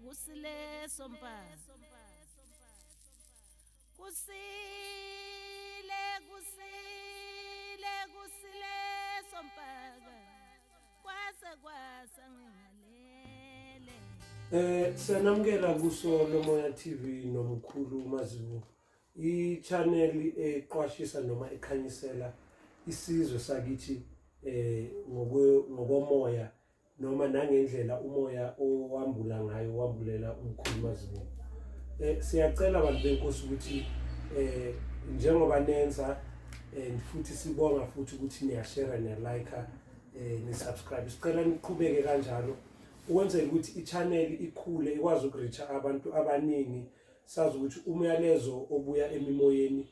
kusile sompa kusile sompaka kwasa ngingalele Sanamukela kuso Umoya TV nomkhulu Mazibu i-channel eqwashisa noma ekhanyisela isizwe sakithi ngokomoya noma nangendlela umoya owambula ngayo wambulela umkhulu Mazibu. Siyacela abantu benkosi ukuthi njengoba nenza futhi sibonga futhi ukuthi niyashare niyalike nisubscribe. Sicela niqhubeke kanjalo ukwenzela ukuthi i-channel ikhule ikwazi ukureach abantu abaningi, sazi ukuthi umyalezo obuya emimoyeni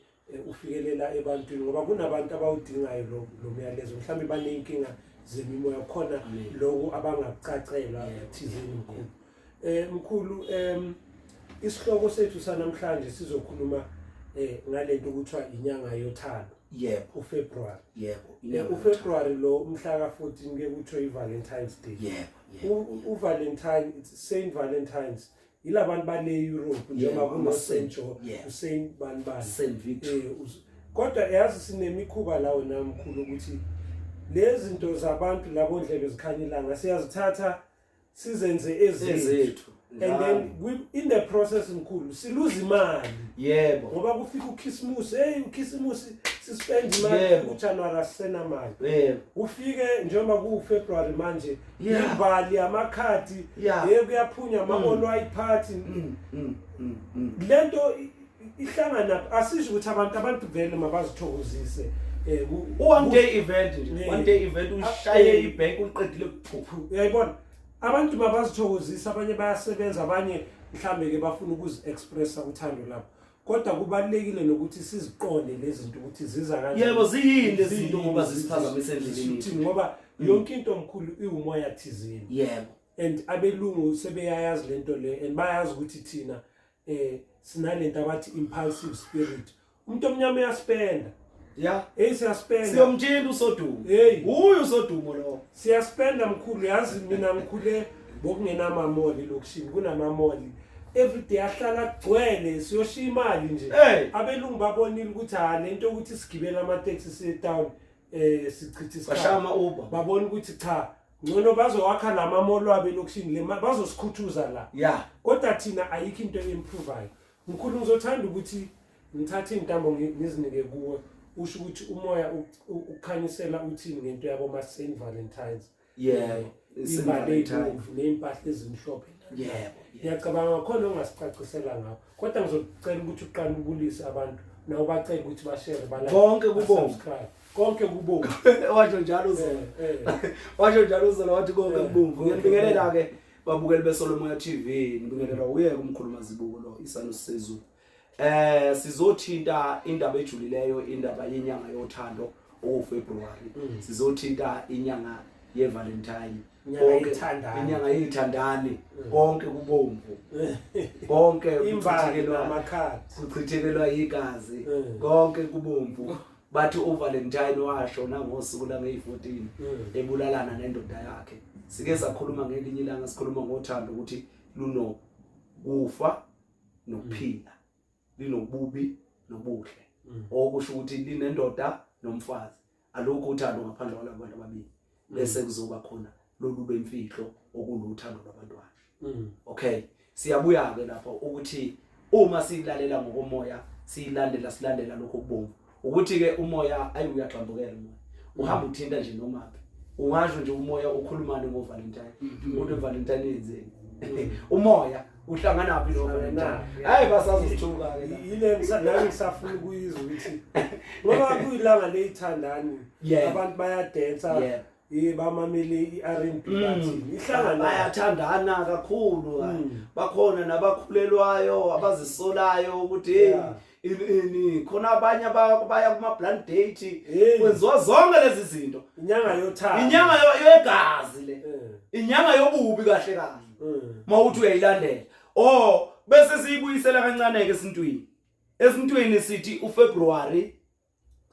ufikelela ebantwini ngoba kunabantu abawudingayo lo myalezo, mhlawumbe banenkinga zemimoya khona lokho abangacacelwa thizeni mkhulu. Isihloko sethu sanamhlanje sizokhuluma ngalento ukuthiwa inyanga yothando. Yebo, uFebruary. Yebo. uFebruary lo umhla ka14 ke kuthiwa iValentine's Day. Yebo. uValentine, it's Saint Valentine's. Ilabantu bale Europe njengoba kuno Saint John, Saint Banban, Saint Victor. Kodwa yazi sinemikhuba lawo namkhulu ukuthi lezi zinto zabantu labo ndlebe zikhanyilanga siyazithatha sizenze ezethu. And then in the process mkhulu siluza imali. Yebo. Ngoba kufika uKhisimusi, uKhisimusi sispend imali uJanuary sena mali. Yebo. Ufike njengoba kuFebruary manje imbali amakhadi kuyaphunya amabolo ayiphathi. Lento ihlangana asisho ukuthi abantu vele mabazithokozise. One day event ushaye ibank uqedile kuphuphu. Uyayibona? Abantu mabazithokozisa, abanye bayasebenza, abanye mhlambe ke bafuna ukuzi-expressa uthando lapho. Kodwa kubalekile nokuthi siziqonde lezi zinto ukuthi ziza kanjani. Yebo, ziyini lezi zinto ngoba zisiphazamise endleleni. Ngoba yonke into omkhulu iumoya thizini. Yebo. And abelungu sebeyayazi lento le and bayazi ukuthi thina sinalento abathi impulsive spirit. Umuntu omnyama uyaspenda. Siyaspenda. Siyomthinta uSodumo. Uyu uSodumo lo. Siyaspenda mkhulu, yazi mina ngikhule bokungena mamoli lokishini, kunamamoli. Every day ahlala kugcwele siyoshiya imali nje. Abelungu babonile ukuthi lento ukuthi sigibela ama-taxi se-town sichitha isikhathi. Bashama Uber. Babona ukuthi cha, ngcono bazowakha lamamoli wabe lokishini le bazosikhuthuza la. Kodwa thina ayikho into emprovayo. Mkhulu ngizothanda ukuthi ngithathe intambo ngizinike kuwe. Usho ukuthi umoya ukhanyisela uthini ngento yabo ma Saint Valentine's. Imali nempahla ezimhlophe. Ngiyacabanga khona ongasicacisela ngawo. Kodwa ngizocela ukuthi uqale ubulise abantu nawo bacela ukuthi bashare balike. Konke kubomvu. Washo njalo uzolo. Wathi konke kubomvu. Ngiyabingelela ke babukeli beSolomoya TV, ngibingelela uye kumkhulu Mazibuko lo Isanusi Sezulu. Sizothinta indaba ejulileyo, indaba yenyanga yothando oFebruary. Sizothinta inyanga yeValentine, inyanga yethandani, konke kubomvu. Konke kuchithelwa amakhadi, kuchithelwa igazi, konke kubomvu. Bathi uValentine washona ngosuku lange14 ebulalana nendoda yakhe. Sike sakhuluma ngelinye ilanga sikhuluma ngothando ukuthi luno kufa nokuphila, linobubi nobuhle. Okusho ukuthi linendoda nomfazi. Alukho uthando ngaphandle kwalabantu ababili. Bese kuzoba khona lolu bemfihlo okuluthando lwabantwana. Okay, siyabuya ke lapho ukuthi uma silalela ngokomoya silandela lokho kubomvu. Ukuthi ke umoya uyaqhambukela umoya. Uhamba uthinta nje noma ungasho nje umoya ukhulumane ngoValentine. Umuntu eValentine yenzeni? Umoya uhlangana phi noValentine? Basazithuka ke. Yile ngisafuna ukuyizwa ukuthi ngoba kuyilanga leyithandani abantu bayadansa, bamamele i-R&B bathi ihlangana bayathandana kakhulu. Bakhona nabakhulelwayo abazisolayo ukuthi ini khona abanye baya kuma blind date kwenziwa zonke lezi zinto. Inyanga yothando, inyanga yegazi le, inyanga yobubi kahle kahle mawuthi uyayilandela. Bese siyibuyisela kancane ke esintwini sithi uFebruary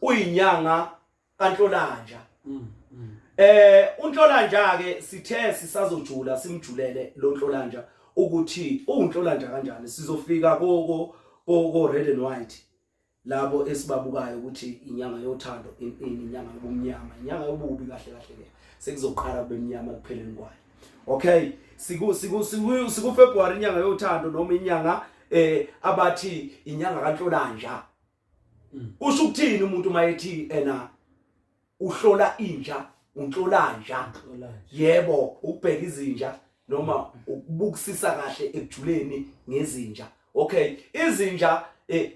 uyinyanga kaNhlolanja. Unhlolanja ke sithe sisazojula simjulele lo Nhlolanja ukuthi Unhlolanja kanjani sizofika ko red and white labo esibabukayo ukuthi inyanga yothando inyanga yobumnyama inyanga yobubi kahle ke sekuzoqala bemnyama kupheleni kwayo. Okay, siku February inyanga yothando noma inyanga abathi inyanga kaNhlolanja. Usho ukuthini umuntu mayethi ena uhlola inja Unhlolanja? Yebo, ukubheka izinja noma ukubukisisa kahle ekujuleni ngezinja. Okay, izinja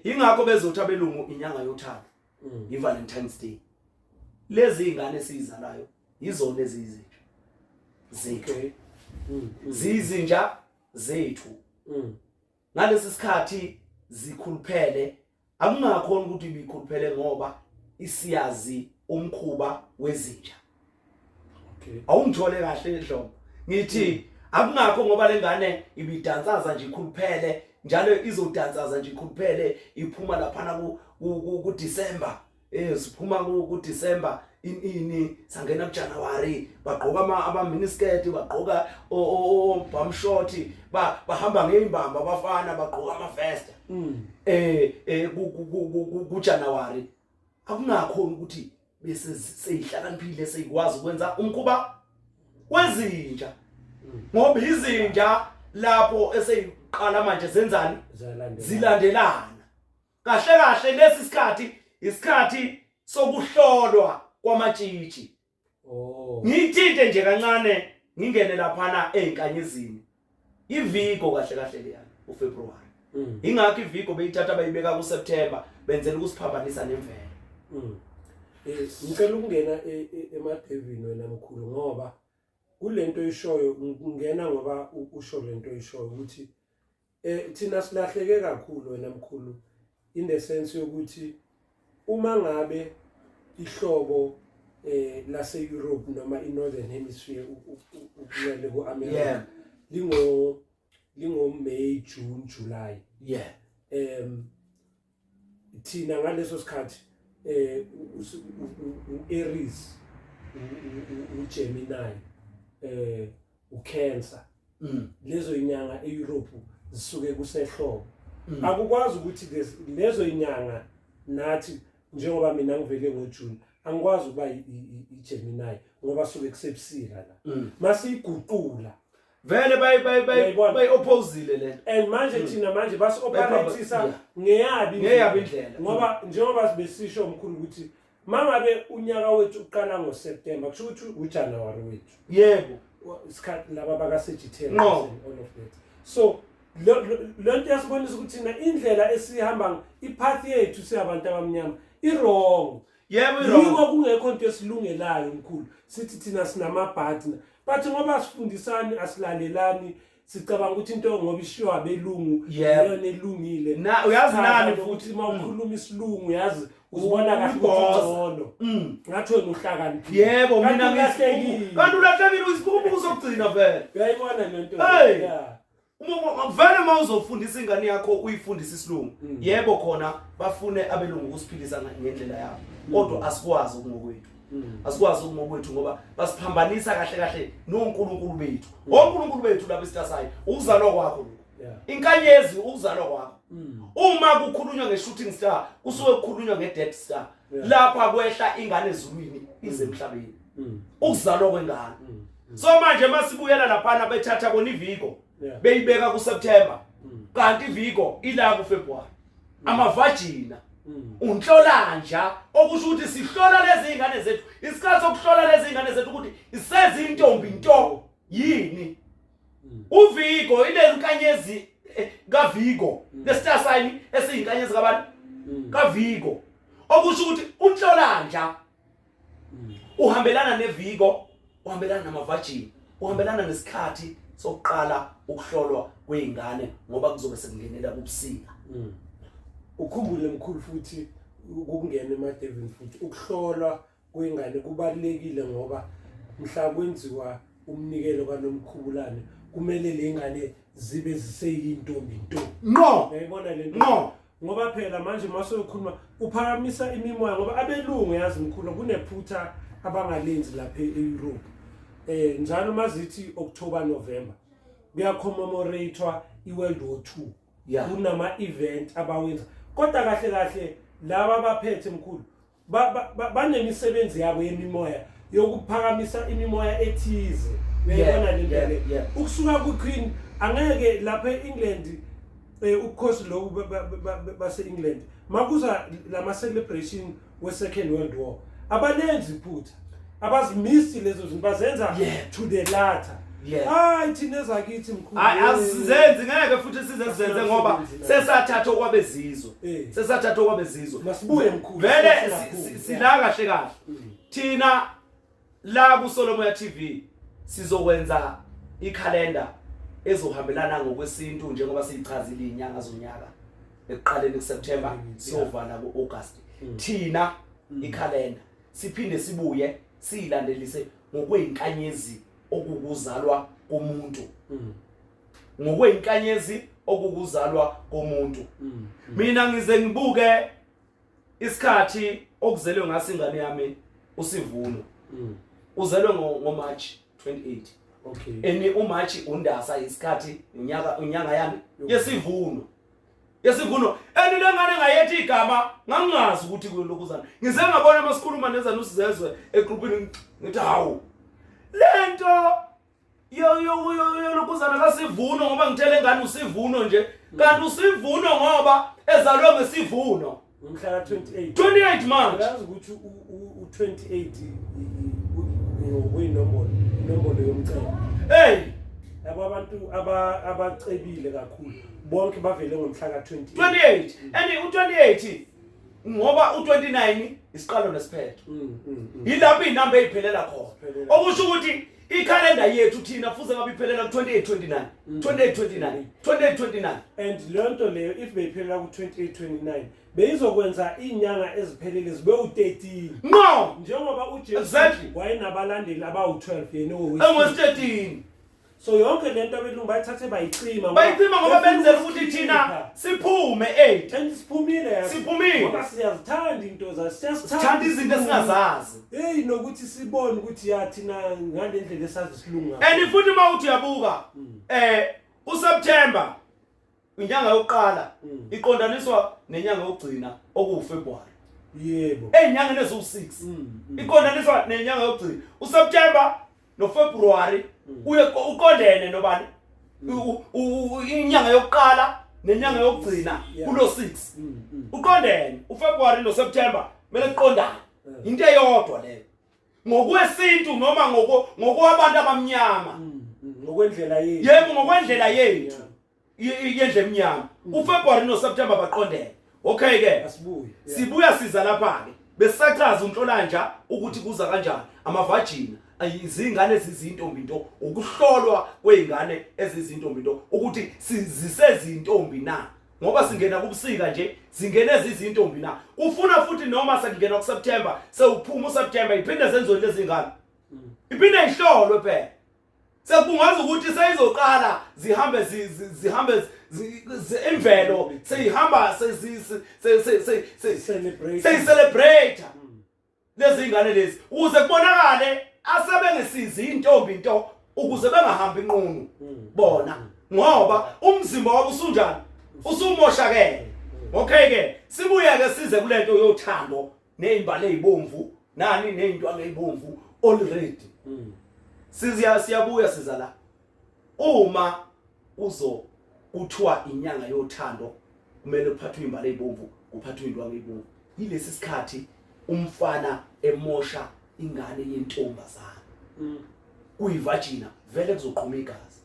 ingakho bezothi abelungu inyanga yothando iValentine's Day. Lezi ingane sizalayo izona ezizinja zethu. Zizinja zethu. Ngalesi sikhathi zikhuluphele akungakhona ukuthi bikhuluphele ngoba isiyazi umkhuba wezinja. Okay. Awungithole kahle edlobo. Ngithi akungakho ngoba lengane ibidansaza nje ikhuluphele njalo izodansaza nje ikhuluphele iphuma lapha ku December. Siphuma ku December ini sangena ku January bagqoka ama miniskirt bagqoka bum short bahamba ngeimbamba abafana bagqoka ama vest. Ku January akungakhona ukuthi bese seyihlakaniphile seyikwazi ukwenza umkhuba wezinja. Ngoba izinja lapho eseyiqala manje zenzani zilandelana kahle lesi sikhathi isikhathi sokuhlolwa kwamatshitshi. Ngithinte nje kancane ngingene lapha einkanyezini iviko kahle leyana uFebruary. Ingakho iviko beyithatha bayibeka ku September benzela ukusiphambanisa nemvelo. Ngicela ukungena emadevini wena mkhulu ngoba kulento oyishoyo ngingena ngoba usho lento oyishoyo ukuthi thina silahleke kakhulu wena mkhulu in the sense yokuthi uma ngabe ihlobo lase Europe noma iNorthern Hemisphere ukuya le ku America lingo May, June, July. Thina ngaleso sikhathi Aries, uGemini, uCancer. Lezo inyanga eEurope zisuke kusehlobo. Akukwazi ukuthi lezo inyanga nathi njengoba mina ngivele ngoJune angikwazi ukuba iGemini ngoba suke kusebusika la. Masiguqula vele bay opposite le. And manje thina manje basi operateisa ngeyabi indlela ngoba njengoba sibesisho omkhulu ukuthi mangabe unyaka wethu uqala ngoSeptember kusho ukuthi uJanuary wethu. Yebo, isikhathi laba bakaSagittarius and all of that. So lonto yasibonisa ukuthi thina indlela esihamba ipath yethu siyabantu abamnyama wrong. Yebo, yiko kungekho into esilungelayo mkhulu. Sithi thina sinamabhathina but ngoba sifundisani asilalelani sicabanga ukuthi into ngoba ishiwa abelungu yona elungile. Na uyazi nani futhi mawukhuluma isilungu yazi uzibona kahle ngcono. Ngathi wena uhlakaniphile. Yebo mina ngihlekile. Kanti ulahlekile usikhumbuzo uzogcina vele. Uyayibona lento. Vele mawuzofundisa ingane yakho uyifundisa isilungu. Yebo khona bafune abelungu ukusiphilisa ngendlela yabo. Kodwa asikwazi ngokwethu. Asikwazi ngokwethu ngoba basiphambanisa kahle noNkulunkulu bethu. ONkulunkulu bethu lapha esitasayo ukuzalwa kwakho. Inkanyezi ukuzalwa kwakho. Uma kukhulunywa nge-shooting star kusuke kukhulunywa nge-dead star. Lapha kwehla ingane ezulwini ize emhlabeni. Ukuzalwa kwengane. So manje masibuyela lapha bethatha bona iviko beyibeka ku September kanti iviko ila ku February. Amavagina Unhlolanja okusho ukuthi sihlola lezi ingane zethu isikhathi sokuhlola lezi ingane zethu ukuthi isezintombi nto yini. Uviko ilezinkanyezi kaViko lestar sign esiyinkanyezi kabantu kaViko okusho ukuthi Unhlolanja uhambelana neviko uhambelana namavagina uhambelana nesikhathi sokuqala ukuhlolwa kweingane ngoba kuzobe sekungenela kubusika. Ukhumbule mkhulu futhi ukungena emadevini futhi ukuhlolwa kweingane kubalekile ngoba mhla kwenziwa umnikelo kaNomkhubulane kumele lengane zibe ziseyintombi nto. Uyayibona lento? No. Ngoba phela manje masokhuluma uphakamisa imimoya ngoba abelungu yazi mkhulu kunephutha abangalenzi lapha eEurope. Njalo mazithi October November kuyacommemorate iWorld War II. Yeah. Kunama event abawenza. Kodwa kahle laba abaphethe mkhulu banemisebenzi yabo yemimoya yokuphakamisa imimoya ethize. Uyayibona le ndlela. Ukusuka kuQueen angeke lapha eEngland ukhosi lo base England makuza lama celebration we Second World War abanenzi iphutha abazimisi lezo zinto bazenza to the latter. Hayi thina ezakithi mkhulu asizenzi ngeke futhi sizenze ngoba sesathatha okwabezizwe sesathatha okwabezizwe masibuye mkhulu vele sila kahle thina la ku Umoya TV sizokwenza ikhalenda ezohambelana ngokwesintu njengoba siyichazile inyanga zonyaka ekuqaleni kuSeptember siyovala kuAugust. Thina ikhalenda siphinde sibuye siyilandelise ngokweinkanyezi okukuzalwa komuntu. Ngokweinkanyezi okukuzalwa komuntu. Mina ngize ngibuke isikhathi okuzelwe ngasingane yami uSivuno. Uzelwe ngoMarch 28. Okay. Eni uMarch undasa isikhathi unyanga yami yesivuno. Yesivuno eni lengane ngayethi igama ngangazi ukuthi kulokuzana. Ngize ngabona masikhuluma neZanusi zezwe egroupini ngithi hawu lento yo lokuzana kaSivuno ngoba ngithele ngani uSivuno nje kanti uSivuno ngoba ezalwe ngesivuno ngomhla ka28 28 March. Uyazi ukuthi u28 inombolo yomcebo. Hey Abantu abacebile kakhulu bonke bavele ngomhla ka28 and u28 ngoba u29 isiqalo nesiphetho. Yilapho inamba eziphelela khona. Okusho ukuthi ikhalenda yethu thina futhi ngabe iphelela ku28 29 and lonto leyo if beyiphelela ku28 beyizokwenza inyanga eziphelele zibe u13 no njengoba uJesu wayenabalandeli abawu12 yena engu13. So yonke lento abelungu bayithathe bayicima ngoba benzela ukuthi thina siphume 8 and siphumile ngoba siyazithanda into sithanda izinto esingazazi nokuthi sibone ukuthi yathina ngalendlela esazi isilungu and futhi mawuthi yabuka uSeptember inyanga yokuqala iqondaniswa nenyanga yokugcina okuFebruary. Yebo enyangeni ezu6 iqondaniswa nenyanga yokugcina uSeptember noFebruary uqondene nobani inyanga yokuqala nenyanga yokugcina kulo 6 uqondene uFebruary noSeptember mele kuqondane into eyodwa leyo ngokwesintu noma ngokwabantu abamnyama ngokwendlela yethu. Yebo ngokwendlela yethu yendle emnyama uFebruary noSeptember baqondene. Okay ke sibuya siza lapha ke besisaqhaza Unhlolanja ukuthi kuza kanjani amavagina izingane ezizintombi into ukuhlolwa kweingane ezizintombi into ukuthi sisezintombi na ngoba singena kubusika nje zingene ezizintombi na ufuna futhi noma sekungena kuSeptember sewuphuma uSeptember iphinde senzo lezi ngane iphinde ihlolwe phela sekungazi ukuthi seyizoqala zihambe imvelo seyihamba celebrate lezi ngane lezi ukuze kubonakale asebengesizi intombi into ukuze bengahambi inqunu bona ngoba umzimba wabo usunjani usumoshakele. Okay ke sibuye ke size kulento yothando nezimbali ezibomvu nani nezintwana ezibomvu already siyabuya siza la uma kuthiwa inyanga yothando kumele uphathwe izimbali ezibomvu uphathwe izintwana ezibomvu yilesi sikhathi umfana emosha ingane yentombazana kuyivagina vele kuzoqhuma igazi.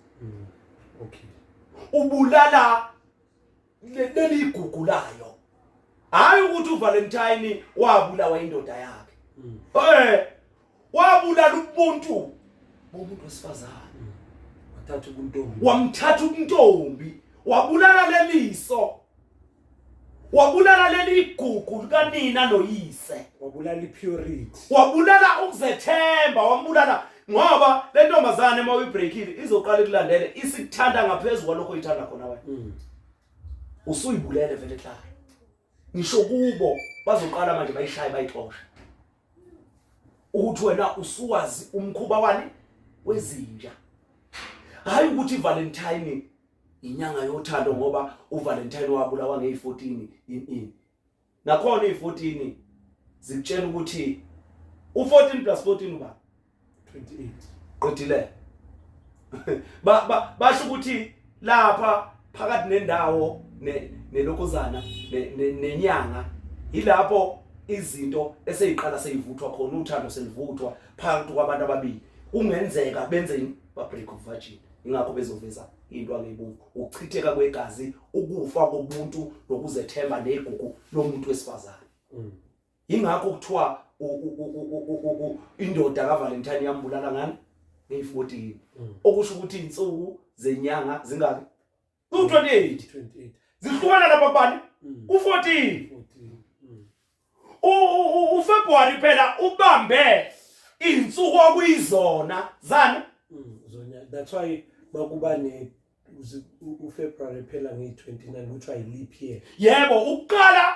Okay ubulala leligugu-layo hayi ukuthi uValentine wabulawa indoda yakhe wabulala ubuntu bomuntu wesifazane wamthatha ubuntombi wabulala leliso wabulala leligugu likanina noyise wabulala ipurity wabulala ukuzethemba wambulala ngoba le ntombazane uma uyibreakile izoqala ukulandele isikuthanda ngaphezulu kwalokho uyithanda khona wena usuyibulele vele ekhaya ngisho kubo bazoqala manje bayishaye bayixosha ukuthi wena usuwazi umkhuba wani wezinja hayi ukuthi Valentine inyanga yothando ngoba uValentine wabulawa nge14 in nakhona i14 zikutshela ukuthi u14 plus 14 uba 28 qedile basho ukuthi lapha phakathi nendawo nelokozana nenyanga ilapho izinto eseyiqala seyivuthwa khona uthando selivuthwa phakathi kwabantu ababili kungenzeka benzeni ba break of virgin ingakho bezoveza into angeyibungu ukuchitheka kwegazi ukufa kobuntu nokuzethemba negugu lomuntu wesifazane ingakho kuthiwa indoda kaValentine yambulala ngani nge14 okusho ukuthi insuku zenyanga zingaki u28 zihlukana lapha kubani u14 uFebruary phela ubambe insuku okuyizona zana zona that's why bakuba ne uFebruary phela nge29 kuthiwa leap year yebo uqala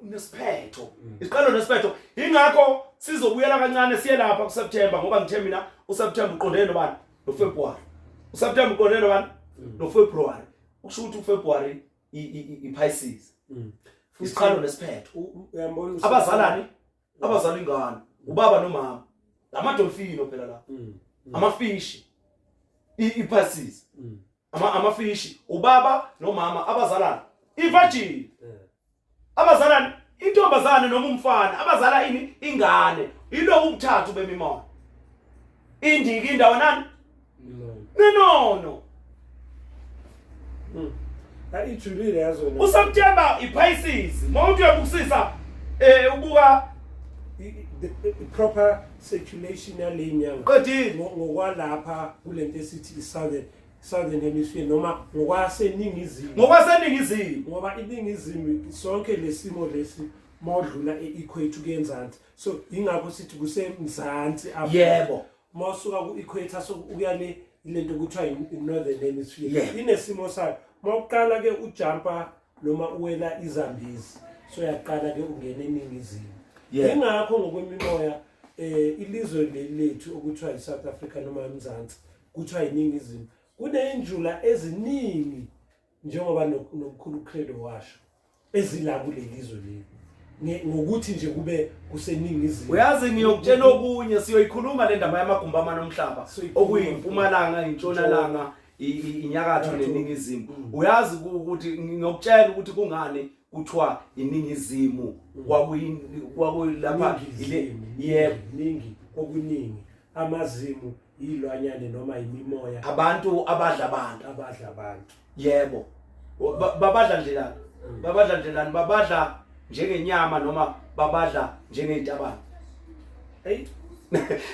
nesiphetho isiqalo nesiphetho ingakho sizobuyela kancane siye lapha kuSeptember ngoba ngithe mina uSeptember uqondene nobani noFebruary uSeptember uqondene nobani noFebruary ukusho ukuthi uFebruary iPisces isiqalo nesiphetho uyambona abazalani abazali ingane ubaba nomama amadolphino phela la amafishi iPisces amafishi ubaba nomama abazalana ivirgin abazalana intombazane noma umfana abazala ini ingane ilo ubuthathu bemimoya indiki indawo nani no ijulile yazona uSeptember iPisces mawuthi uyabukisisa ubuka the proper circulation yalenyanga qedile ngokwalapha kulento esithi southern hemisphere noma ngokwaseningizimu ngoba iningizimu sonke lesimo lesi mawudlula eequator kuyenzansi so ingakho sithi kusemzansi apha yebo mawusuka kuequator so ukuya le lento kuthiwa northern hemisphere inesimo sayo mawuqala ke ujumpa noma uwela izambizi so yaqala ke ungena eningizimu ingakho ngokwemimoya ilizwe lethu okuthiwa iSouth Africa noma eMzansi kuthiwa iningizimu kuneyinjula eziningi njengoba nomkhulu credo washo ezila kulelizwe leli ngokuthi nje kube kuseningizimu uyazi ngiyokutshela okunye siyoyikhuluma le ndaba yamagumba amanomhlaba okuyimpumalanga intshonalanga inyakatho neningizimu uyazi ukuthi ngiyokutshela ukuthi kungani kuthiwa iningizimu kwakuyilapha ile ningi okuningi amazimu ilwanyane noma imimoya abantu abadla abantu yebo babadla ndlelani babadla njengenyama noma babadla njengeitabane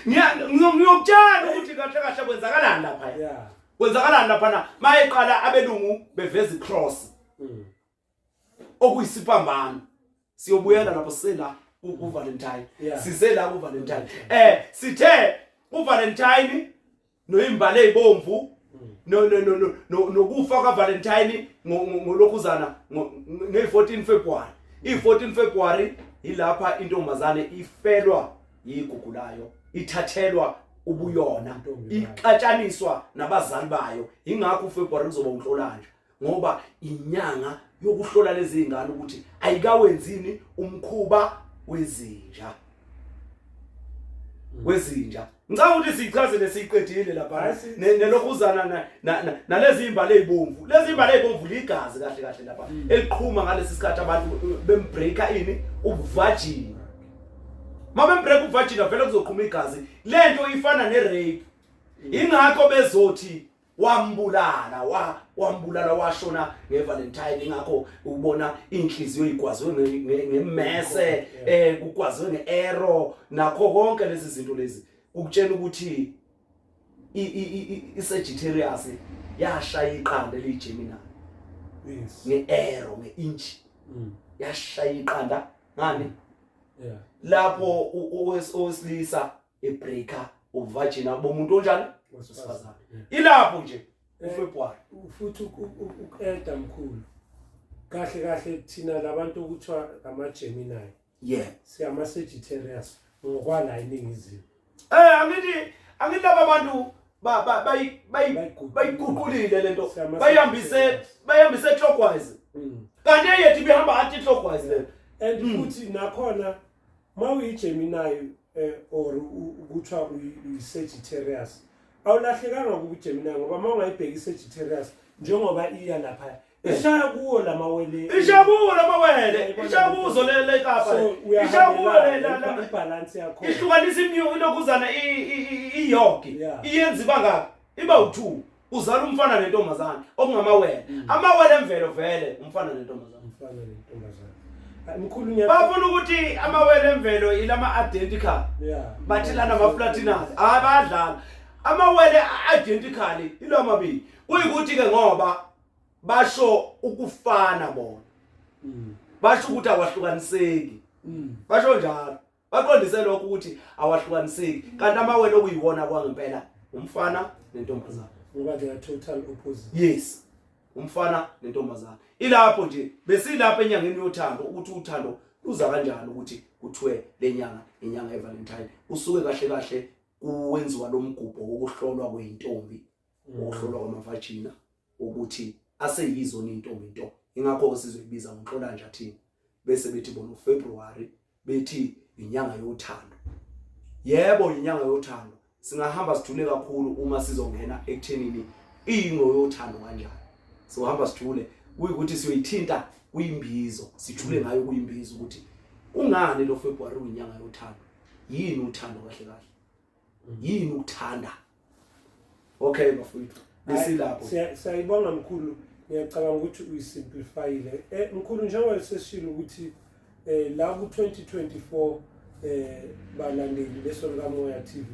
ngiyokutshela ukuthi kahle kwenzakalani lapha kwenzakalani lapha mayeqala abelungu beveza icross okuyisiphambano siyobuyela lapho sisela uValentine sisela uValentine sithe uValentine noyimbale ezibomvu nokufa kaValentine ngolokhuzana nge14 February i14 February ilapha intombazane ifelwa yigugu layo ithathelwa ubuyona iqatshaniswa nabazali bayo ingakho uFebruary kuzoba Unhlolanja ngoba inyanga yokuhlola lezi ingane ukuthi ayikawenzini umkhuba wezinja ngicabanga ukuthi sichaze lesiqedile lapha nelokhuzana nalezi imbali ezibomvu ligazi kahle lapha eliqhuma ngalesi sikhathi abantu bembreaka ini uvirgin mabembreaka uvirgin avela kuzoqhuma igazi lento ifana nerape ingakho bezothi wambulala washona ngeValentine ingakho ubona inhliziyo igwazwe ngemese kugwazwe ngearrow nakho konke lezi zinto lezi ukutshela ukuthi iSagittarius yashaya iqanda leGemini ngearrow ngeinch yashaya iqanda ngani lapho owesilisa ebreaker uvirgin abomuntu onjani wesifazane ilapho nje uFebruary futhi ukeda mkhulu kahle thina labantu ukuthiwa amaGemini siyama Sagittarius ngokwala iningizimu angithi laba abantu bayiguqulile lento bayihambise clockwise kanti eyethi behamba anti clockwise le and futhi nakhona mawuyiGemini or ukuthiwa uyi-Sagittarius awulahlekanga kubuGemini ngoba mawungayibheka i-Sagittarius njengoba iya lapha ishaya kuwo lamawele ishaya kuzo le kapa ishaya kuwo le balance yakho ihlukanisa imnyu lokuzana iyogi iyenza bangaka iba u2 uzala umfana nentombazana okungamawele amawele emvelo vele umfana nentombazana mkhulu nya bafuna ukuthi amawele emvelo ilama identical bathi lana ama platinum abadlala amawele identical ilo amabili kuyikuthi ke ngoba basho ukufana bona basho ukuthi awahlukaniseki basho njalo baqondise lokho ukuthi awahlukaniseki kanti amawele okuyiwona kwangempela umfana nentombazana ngoba they are total opposite yes umfana nentombazana ilapho nje besilapha enyangeni yothando ukuthi uthando luza kanjani ukuthi kuthiwe lenyanga inyanga eValentine usuke kahle kuwenziwa lomgubho wokuhlolwa kweintombi ukuhlolwa kwamavagina ukuthi aseyizo nintombi into ingakho sizoyibiza ngoNhlolanja thina bese bethi bona uFebruary bethi inyanga yothando yebo inyanga yothando singahamba sijule kakhulu uma sizongena ekuthenini ingo yothando kanjani sohamba sijule ukuthi siyoyithinta kuyimbizo sijule ngayo kuyimbizo ukuthi ungani lo February uyinyanga yothando yini uthando kahle yini ukuthanda okay bafowethu besilapho siyayibonga mkhulu ngiyacabanga ukuthi uyisimplifyile mkhulu njengoba sesishilo ukuthi la ku 2024 balandeli besonto kaMoya TV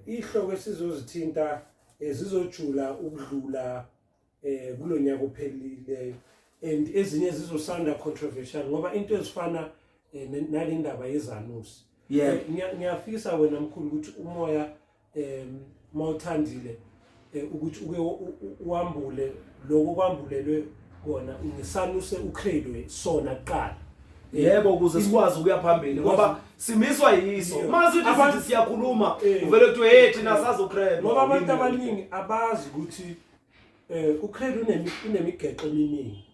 ihloko esizozithinta zizojula ukudlula kulonyaka ophelile and ezinye zizosanda controversial ngoba into ezifana nalendaba yeZanusi ngiyafisa wena mkhulu ukuthi umoya mawuthandile ukuthi uke uambule lokho kwambulelwe kona ngesanuse ucredwe sona kuqala yebo ukuze sikwazi ukuya phambili ngoba simiswa yiso masithi sithi siyakhuluma uvele kuthiwe hey thina sazokreda ngoba abantu abaningi abazi ukuthi ucredwe unemigexo eminingi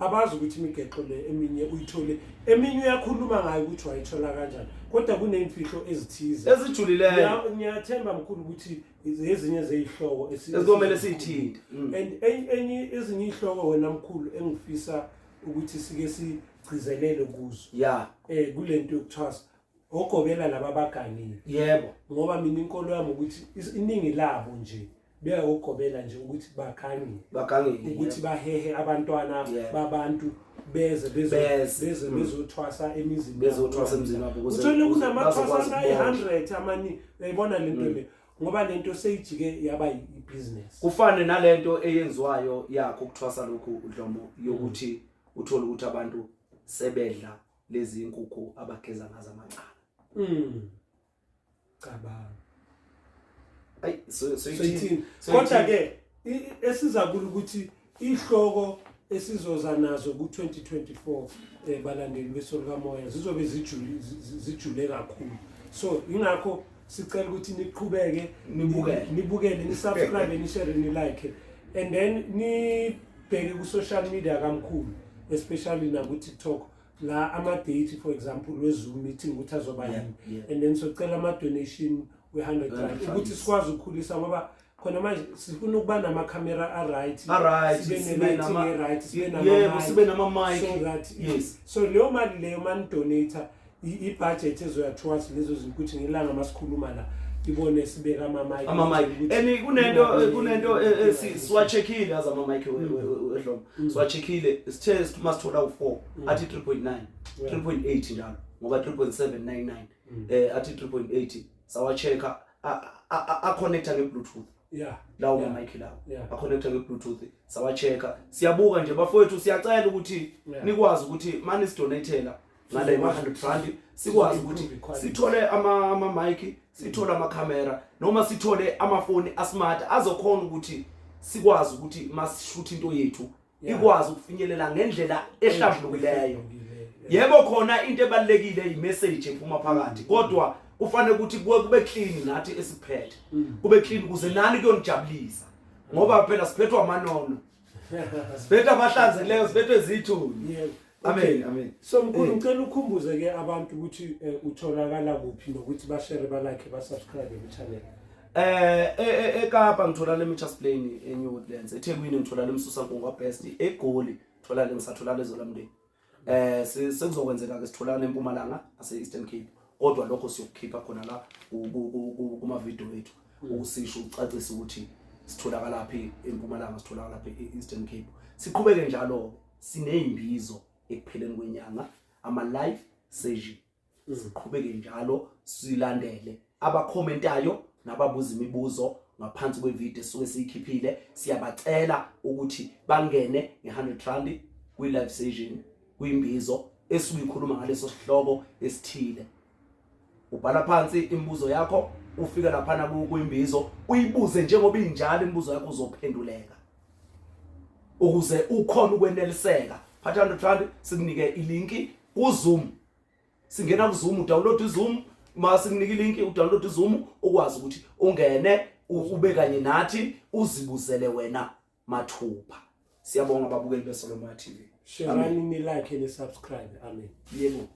abazi ukuthi imigexo le eminye uyithole eminye uyakhuluma ngayo ukuthi wayithola kanjani kodwa kunemfihlo ezithize ezijulileyo ngiyathemba mkhulu ukuthi ezinye zezihloko esikomele siyithinte and enye ezinye izihloko wena mkhulu engifisa ukuthi sike sigcizelele kuzo kulento yokuthwasa ogobela laba baganile yebo ngoba mina inkolo yami ukuthi iningi labo nje beyagobela nje ukuthi bakhange ukuthi bahehe abantwana babantu bezothwasa emizini yabo uthole kunamathwasa ayi100 amani uyayibona lento le ngoba lento seyijike yaba ibusiness kufane nalento eyenziwayo yakho ukuthwasa lokhu udlomo yokuthi uthola ukuthi abantu sebedla lezi inkukhu abageza ngazo amacala cabanga ay so kodwa ke esizakula ukuthi ihloko esizoza nazo ku2024 balandeli besonto kaMoya zizobe zijule kakhulu so ingakho sicela ukuthi niqhubeke nibukele ni subscribe ni share ni like and then ni bheke ku social media kamkhulu especially na ku TikTok la ama date for example weZoom meeting ukuthi azoba yini and then socela ama donation we100 ukuthi sikwazi ukukhulisa ngoba khona manje sifuna ukuba nama camera sibe ne right sibe nama mic so that so leyo mali leyo man donator i-budget ezoya towards lezo zinto ukuthi ngelanga masikhuluma la ibone sibeka ama mic eni kunento siwacheckile aza ama mic ehlombe siwacheckile sithe masithola u4 athi 3.9 3.8 njalo ngoba 3.799 athi 3.8 sawachecka a connecta ngebluetooth lawo ama mic lawo a connecta ngebluetooth sawachecka siyabuka nje bafowethu siyacela ukuthi nikwazi ukuthi mani sidonatela ngale 100 rand sikwazi ukuthi sithole ama mic sithole ama camera noma sithole ama phone asmart azokhona ukuthi sikwazi ukuthi masishoot into yethu ikwazi ukufinyelela ngendlela ehlambulukileyo yebo khona into ebalekile imessage ephuma phakathi kodwa kufanele ukuthi kube clean nathi esiphethe kube clean ukuze nani kuyonijabulisa ngoba phela siphethwa amanono siphethe abahlanzekileyo siphethwe izithuni. Yebo. Amen, amen. So mkhulu ngicela ukhumbuze ke abantu ukuthi utholakala kuphi nokuthi ba share ba like ba subscribe ku channel. Ekapa ngithola le Mitchell's Plain eNew Woodlands, eThekwini ngithola le Msusankungu Best, eGoli thola le ngisathola lezo lamndeni. Sekuzokwenzeka ke sitholana eMpumalanga ase Eastern Cape. Kodwa lokho siyokukhipha khona la kuma video wethu ukusisho ucacisa ukuthi sitholakala laphi eMpumalanga sitholakala laphi eEastern Cape. Siqhubeke njalo sinezimbizo ekupheleni kwenyanga ama live session. Siqhubeke njalo silandele abakhomentayo nababuza imibuzo ngaphansi kwevideo esuke siyikhiphile. Siyabacela ukuthi bangene nge100 rand kwi live session kwimbizo esuke ikhuluma ngaleso sihloko esithile. Ubhala phansi imibuzo yakho ufika lapha kwimbizo uyibuze njengoba injalo imibuzo yakho uzophenduleka ukuze ukhona ukweneliseka. Phatha 100 rand sikunike ilinki ku Zoom. Singena ku Zoom udownload iZoom, mase sikunike ilinki udownload iZoom ukwazi ukuthi ungene ube kanye nathi uzibuzele wena mathupha. Siyabonga ababukeli beSolomon TV. Share ni like ni subscribe. Amen. Yebo.